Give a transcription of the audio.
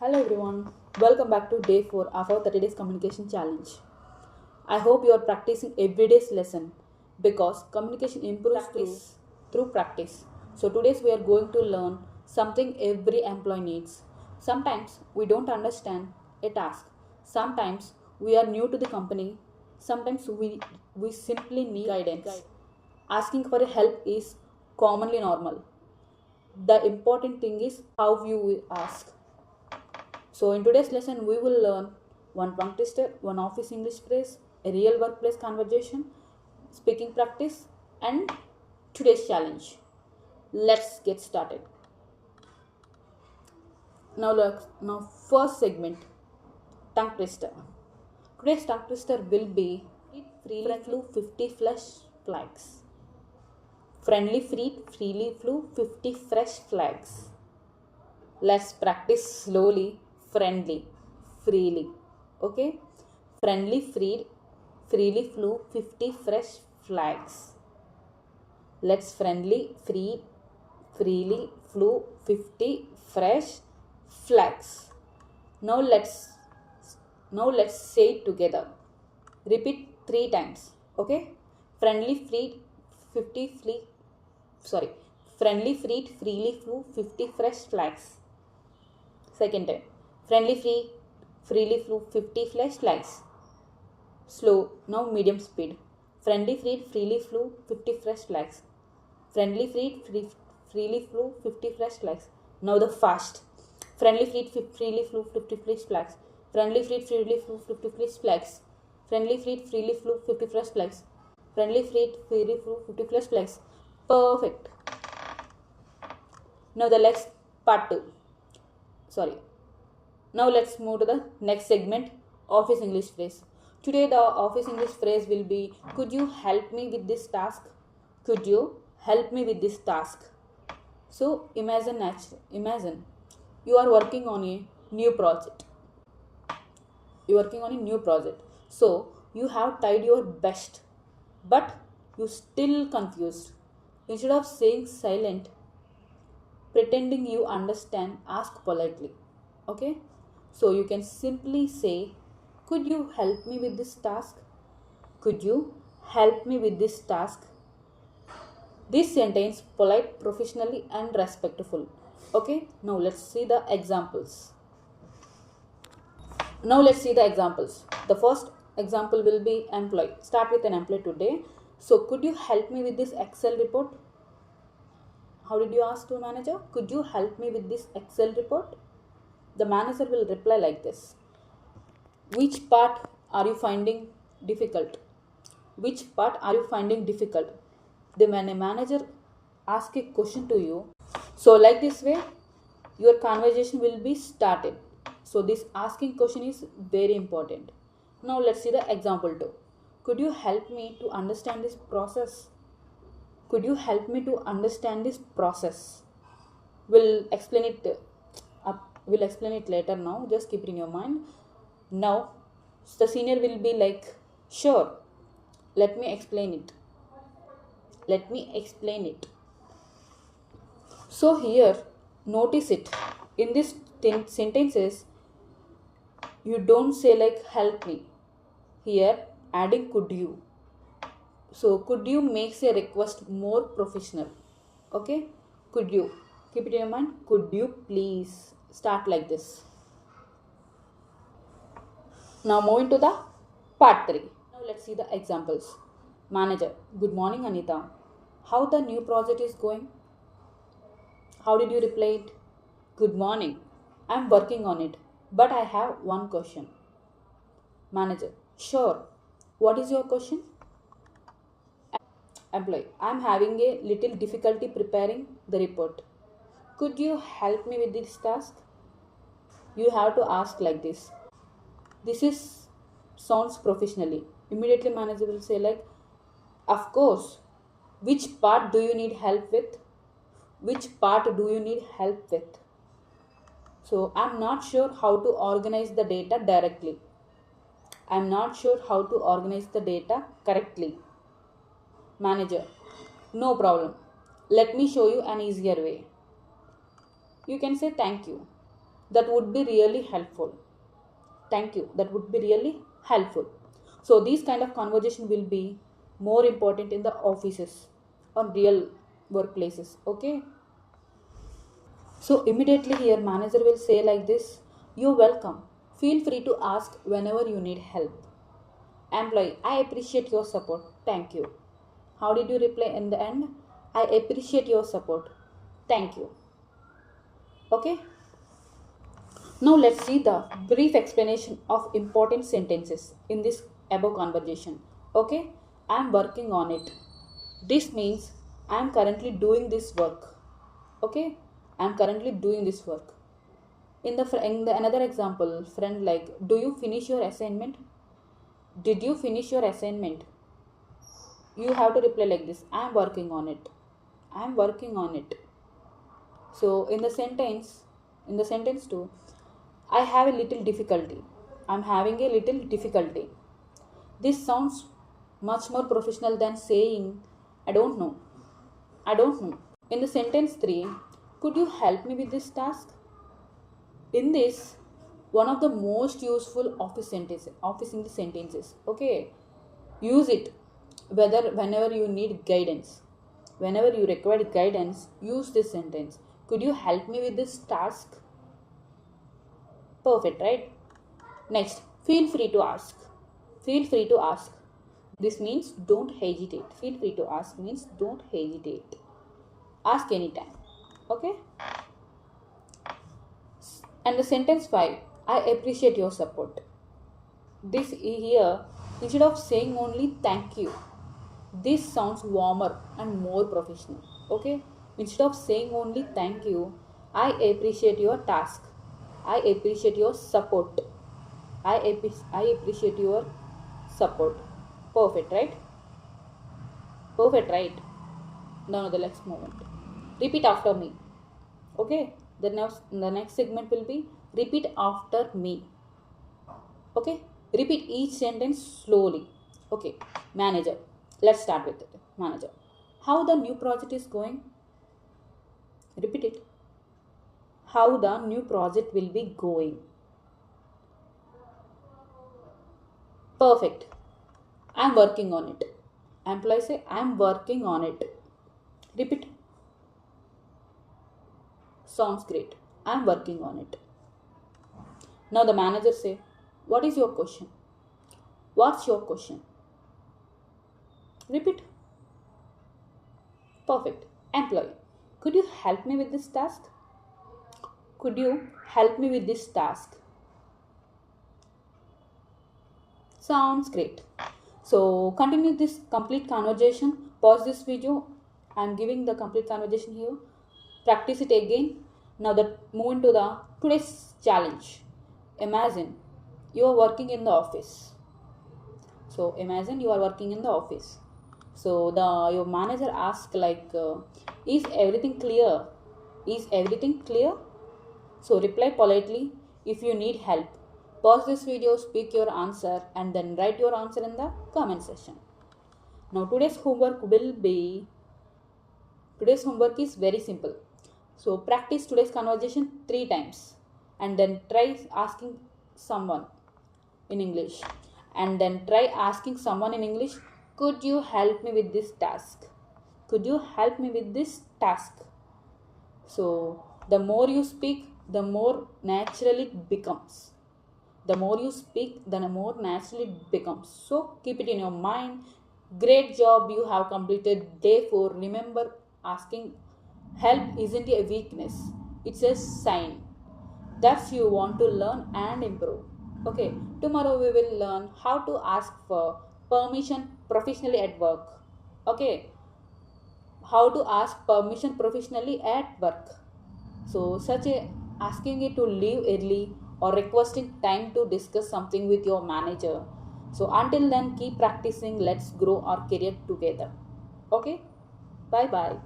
Hello everyone, welcome back to day 4 of our 30 days communication challenge. I hope you are practicing everyday's lesson because communication improves through practice. So today's we are going to learn something every employee needs. Sometimes we don't understand a task. Sometimes we are new to the company. Sometimes we simply need guidance. Asking for help is commonly normal. The important thing is how you ask. So in today's lesson, we will learn one tongue twister, one office English phrase, a real workplace conversation, speaking practice, and today's challenge. Let's get started. Now first segment, tongue twister. Today's tongue twister will be freely flew 50 flash flags. Freely flew 50 fresh flags. Let's practice slowly, friendly, freely. Okay? Freely flew 50 fresh flags. Let's freely flew 50 fresh flags. Now let's now let's say it together. Repeat 3 times. Okay? Friendly freed 50 free sorry. Friendly freed freely flew 50 fresh flags. Second time. Freely flew 50 flash flags. Slow, now medium speed. Freely flew 50 fresh flags. Freely flew 50 fresh flags. Now the fast. Freely flew 50 fresh flags. Freely flew 50 fresh flags. Freely flew 50 fresh flags. Freely flew 50 fresh flags. Perfect. Now the next part 2. Sorry. Now let's move to the next segment, office English phrase. Today the office English phrase will be, could you help me with this task? Could you help me with this task? So imagine you are working on a new project. So you have tried your best, but you still confused. Instead of saying silent, pretending you understand, ask politely. Okay? So you can simply say, could you help me with this task? Could you help me with this task? This sentence polite, professionally and respectful. Okay? Now let's see the examples. The first example will be employee. Start with an employee today. So could you help me with this Excel report? How did you ask to manager? Could you help me with this Excel report? The manager will reply like this. Which part are you finding difficult? Which part are you finding difficult? When a manager asks a question to you, so like this way, your conversation will be started. So this asking question is very important. Now let's see the example 2. Could you help me to understand this process? Could you help me to understand this process? We'll explain it we'll explain it later now. Just keep it in your mind. Now the senior will be like, sure, let me explain it. So here, notice it. In this sentences, you don't say like help me. Here, adding could you. So could you makes a request more professional. Okay? Could you? Keep it in your mind. Could you please start like this. Now moving to the part 3. Now let's see the examples. Manager, good morning Anita. How the new project is going? How did you reply it? Good morning. I'm working on it, but I have one question. Manager, sure. What is your question? Employee, I'm having a little difficulty preparing the report. Could you help me with this task? You have to ask like this. This is sounds professionally. Immediately manager will say like, of course. Which part do you need help with? Which part do you need help with? So I'm not sure how to organize the data directly. I'm not sure how to organize the data correctly. Manager, no problem. Let me show you an easier way. You can say thank you. That would be really helpful. Thank you. That would be really helpful. So these kind of conversation will be more important in the offices or real workplaces. Okay. So immediately here manager will say like this, you're welcome. Feel free to ask whenever you need help. Employee, I appreciate your support. Thank you. How did you reply in the end? I appreciate your support. Thank you. Okay. Now let's see the brief explanation of important sentences in this above conversation. Okay. I am working on it. This means I am currently doing this work. Okay. I am currently doing this work. In the another example, friend like, do you finish your assignment? Did you finish your assignment? You have to reply like this, I am working on it. I am working on it. So in the sentence 2, I have a little difficulty. I'm having a little difficulty. This sounds much more professional than saying, I don't know. I don't know. In the sentence 3, could you help me with this task? In this, one of the most useful office English sentences. Okay, use it whenever you need guidance. Whenever you require guidance, use this sentence. Could you help me with this task? Perfect, right? Next, feel free to ask. Feel free to ask. This means don't hesitate. Feel free to ask means don't hesitate. Ask anytime. Okay? And the sentence 5, I appreciate your support. This here, instead of saying only thank you, this sounds warmer and more professional. Okay? Instead of saying only thank you, I appreciate your task. I appreciate your support. I appreciate your support. Perfect, right? Perfect, right? Now the next moment. Repeat after me. Okay? The next segment will be repeat after me. Okay? Repeat each sentence slowly. Okay. Manager. Let's start with it. Manager. How the new project is going? Repeat it. How the new project will be going. Perfect. I'm working on it. Employee say, I'm working on it. Repeat. Sounds great. I'm working on it. Now the manager say, what is your question? What's your question? Repeat. Perfect. Employee, could you help me with this task? Could you help me with this task? Sounds great. So continue this complete conversation. Pause this video. I'm giving the complete conversation here. Practice it again. Now move into the today's challenge. Imagine you are working in the office. So imagine you are working in the office. So your manager asks like, is everything clear? Is everything clear? So reply politely if you need help. Pause this video, speak your answer, and then write your answer in the comment section. Now today's homework is very simple. So practice today's conversation 3 times and then try asking someone in English. And then try asking someone in English, could you help me with this task? Could you help me with this task? So the more you speak, the more natural it becomes. The more you speak, the more natural it becomes. So keep it in your mind. Great job, you have completed day 4. Remember, asking help isn't a weakness. It's a sign that you want to learn and improve. Okay, tomorrow we will learn how to ask for permission professionally at work. Okay, how to ask permission professionally at work. So such a asking it to leave early or requesting time to discuss something with your manager. So until then, keep practicing. Let's grow our career together. Okay, bye bye.